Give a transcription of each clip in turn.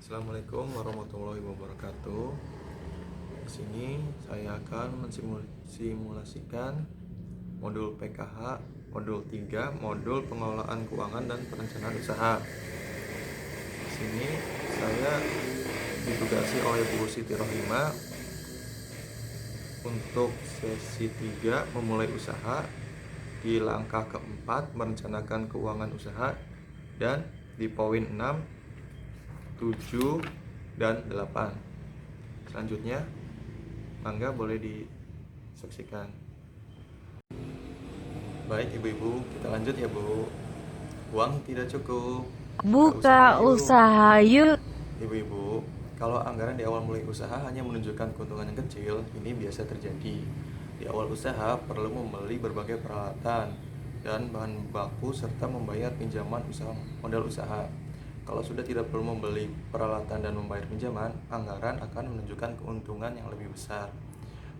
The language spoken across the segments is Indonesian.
Assalamualaikum warahmatullahi wabarakatuh. Di sini saya akan mensimulasikan modul PKH modul 3, modul pengelolaan keuangan dan perencanaan usaha. Di sini saya ditugasi oleh Bu Siti Rohima untuk sesi 3 memulai usaha, di langkah keempat merencanakan keuangan usaha, dan di poin 6, 7, dan 8. Selanjutnya, mangga boleh disaksikan. Baik ibu-ibu, kita lanjut ya bu. Uang tidak cukup, Buka yuk. usaha yuk. Ibu-ibu, kalau anggaran di awal mulai usaha hanya menunjukkan keuntungan yang kecil, ini biasa terjadi. Di awal usaha perlu membeli berbagai peralatan dan bahan baku serta membayar pinjaman modal usaha. Kalau sudah tidak perlu membeli peralatan dan membayar pinjaman, anggaran akan menunjukkan keuntungan yang lebih besar.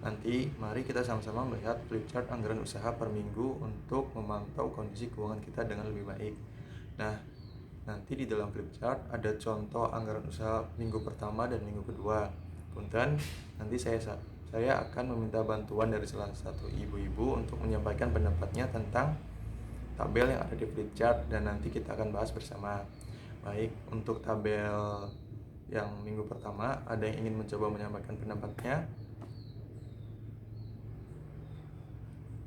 Nanti mari kita sama-sama melihat flip chart anggaran usaha per minggu untuk memantau kondisi keuangan kita dengan lebih baik. Nah, nanti di dalam flip chart ada contoh anggaran usaha minggu pertama dan minggu kedua. Punten, nanti saya akan meminta bantuan dari salah satu ibu-ibu untuk menyampaikan pendapatnya tentang tabel yang ada di flip chart, dan nanti kita akan bahas bersama. Baik, untuk tabel yang minggu pertama, ada yang ingin mencoba menyampaikan pendapatnya?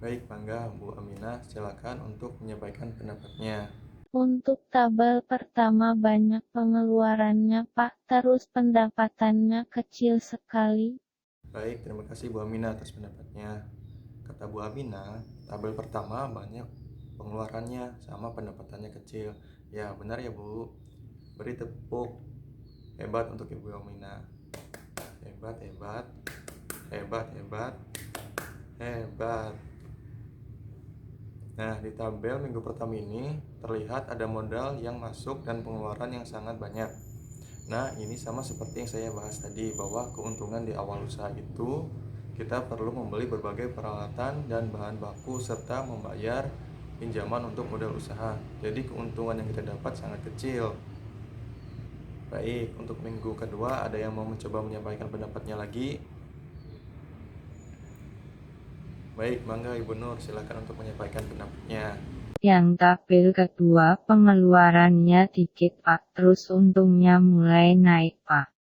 Baik, mangga Bu Aminah, silakan untuk menyampaikan pendapatnya. Untuk tabel pertama banyak pengeluarannya Pak, terus pendapatannya kecil sekali. Baik, terima kasih Bu Aminah atas pendapatnya. Kata Bu Aminah, tabel pertama banyak pengeluarannya sama pendapatannya kecil. Ya, benar ya Bu. Beri tepuk hebat untuk Ibu Aminah. Hebat, hebat. Hebat, hebat. Hebat. Nah, di tabel minggu pertama ini terlihat ada modal yang masuk dan pengeluaran yang sangat banyak. Nah, ini sama seperti yang saya bahas tadi, bahwa keuntungan di awal usaha itu kita perlu membeli berbagai peralatan dan bahan baku serta membayar pinjaman untuk modal usaha. Jadi keuntungan yang kita dapat sangat kecil. Baik, untuk minggu kedua ada yang mau mencoba menyampaikan pendapatnya lagi? Baik, mangga Ibu Nur, silakan untuk menyampaikan pendapatnya. Yang tabel kedua pengeluarannya dikit Pak, terus untungnya mulai naik Pak.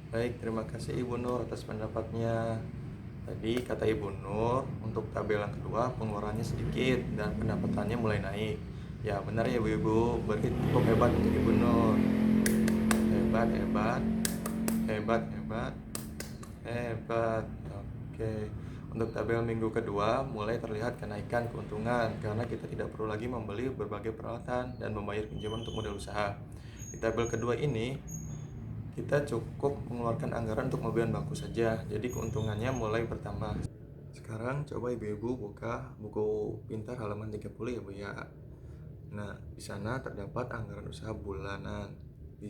Baik, terima kasih Ibu Nur atas pendapatnya. Tadi kata Ibu Nur, untuk tabel yang kedua pengeluarannya sedikit dan pendapatannya mulai naik. Ya benar ya Ibu-Ibu, beri tepuk hebat untuk Ibu Nur. Hebat, hebat. Hebat, hebat. Hebat. Oke. Untuk tabel minggu kedua mulai terlihat kenaikan keuntungan karena kita tidak perlu lagi membeli berbagai peralatan dan membayar pinjaman untuk modal usaha. Di tabel kedua ini kita cukup mengeluarkan anggaran untuk mobil baku saja, jadi keuntungannya mulai bertambah. Sekarang coba ibu-ibu buka buku pintar halaman 30 ya Bu ya. Nah, di sana terdapat anggaran usaha bulanan. Di,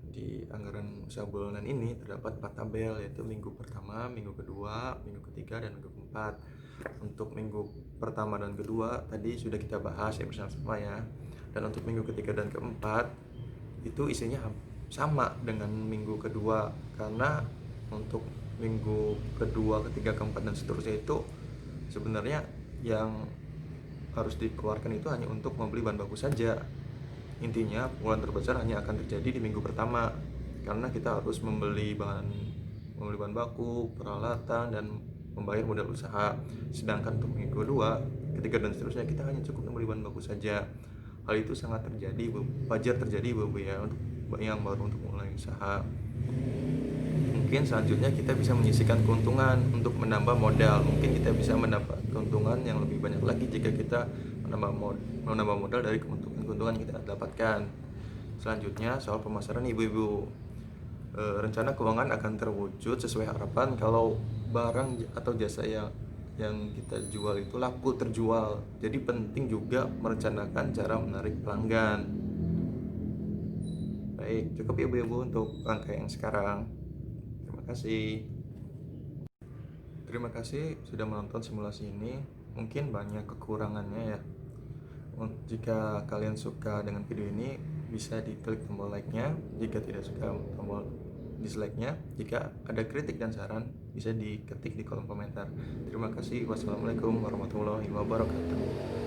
di anggaran usaha bulanan ini terdapat 4 tabel, yaitu minggu pertama, minggu kedua, minggu ketiga, dan minggu keempat. Untuk minggu pertama dan kedua tadi sudah kita bahas ya bersama-sama ya. Dan untuk minggu ketiga dan keempat itu isinya sama dengan minggu kedua, karena untuk minggu kedua, ketiga, keempat, dan seterusnya itu sebenarnya yang harus dikeluarkan itu hanya untuk membeli bahan baku saja. Intinya pengeluaran terbesar hanya akan terjadi di minggu pertama karena kita harus membeli bahan baku, peralatan, dan membayar modal usaha. Sedangkan untuk minggu kedua, ketiga, dan seterusnya kita hanya cukup membeli bahan baku saja. Hal itu sangat terjadi, wajar terjadi Bu ya, untuk yang baru untuk mulai usaha. Mungkin selanjutnya kita bisa menyisihkan keuntungan untuk menambah modal. Mungkin kita bisa mendapat keuntungan yang lebih banyak lagi jika kita menambah modal dari keuntungan yang kita dapatkan. Selanjutnya soal pemasaran ibu-ibu. Rencana keuangan akan terwujud sesuai harapan kalau barang atau jasa yang kita jual itu laku terjual. Jadi penting juga merencanakan cara menarik pelanggan. Baik, cukup ya ibu-ibu untuk langkah yang sekarang. Terima kasih. Terima kasih sudah menonton simulasi ini. Mungkin banyak kekurangannya ya. Jika kalian suka dengan video ini, bisa diklik tombol like-nya. Jika tidak suka, tombol dislike-nya. Jika ada kritik dan saran, bisa diketik di kolom komentar. Terima kasih. Wassalamualaikum warahmatullahi wabarakatuh.